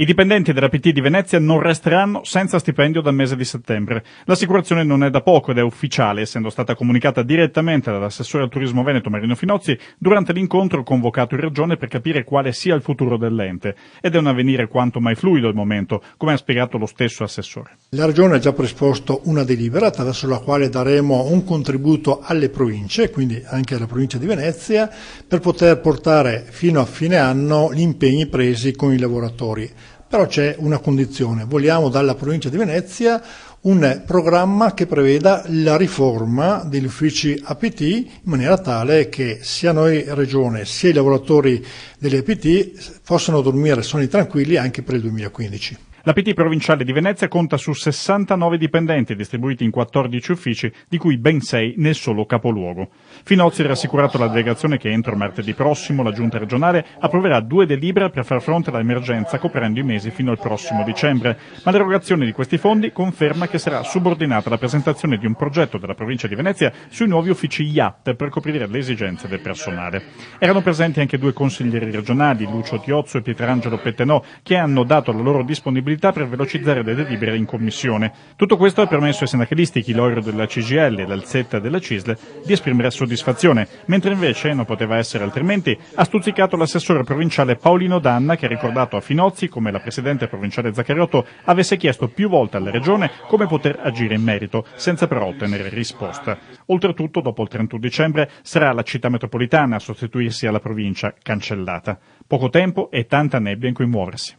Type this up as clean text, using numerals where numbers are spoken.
I dipendenti della PT di Venezia non resteranno senza stipendio dal mese di settembre. L'assicurazione non è da poco ed è ufficiale, essendo stata comunicata direttamente dall'assessore al turismo veneto Marino Finozzi durante l'incontro convocato in regione per capire quale sia il futuro dell'ente. Ed è un avvenire quanto mai fluido al momento, come ha spiegato lo stesso assessore. La regione ha già predisposto una delibera attraverso la quale daremo un contributo alle province, quindi anche alla provincia di Venezia, per poter portare fino a fine anno gli impegni presi con i lavoratori. Però c'è una condizione: vogliamo dalla provincia di Venezia un programma che preveda la riforma degli uffici APT in maniera tale che sia noi regione sia i lavoratori delle APT possano dormire sonni tranquilli anche per il 2015. La PT provinciale di Venezia conta su 69 dipendenti distribuiti in 14 uffici, di cui ben 6 nel solo capoluogo. Finozzi ha rassicurato la delegazione che entro martedì prossimo la giunta regionale approverà 2 delibere per far fronte all'emergenza coprendo i mesi fino al prossimo dicembre, ma l'erogazione di questi fondi conferma che sarà subordinata alla presentazione di un progetto della provincia di Venezia sui nuovi uffici IAT per coprire le esigenze del personale. Erano presenti anche 2 consiglieri regionali, Lucio Tiozzo e Pietrangelo Pettenò, che hanno dato la loro disponibilità per velocizzare le delibere in commissione. Tutto questo ha permesso ai sindacalisti Chilorio della CGIL e Dalzetta della CISL di esprimere soddisfazione, mentre invece, non poteva essere altrimenti, ha stuzzicato l'assessore provinciale Paolino Danna, che ha ricordato a Finozzi come la presidente provinciale Zaccariotto avesse chiesto più volte alla regione come poter agire in merito, senza però ottenere risposta. Oltretutto, dopo il 31 dicembre, sarà la città metropolitana a sostituirsi alla provincia cancellata. Poco tempo e tanta nebbia in cui muoversi.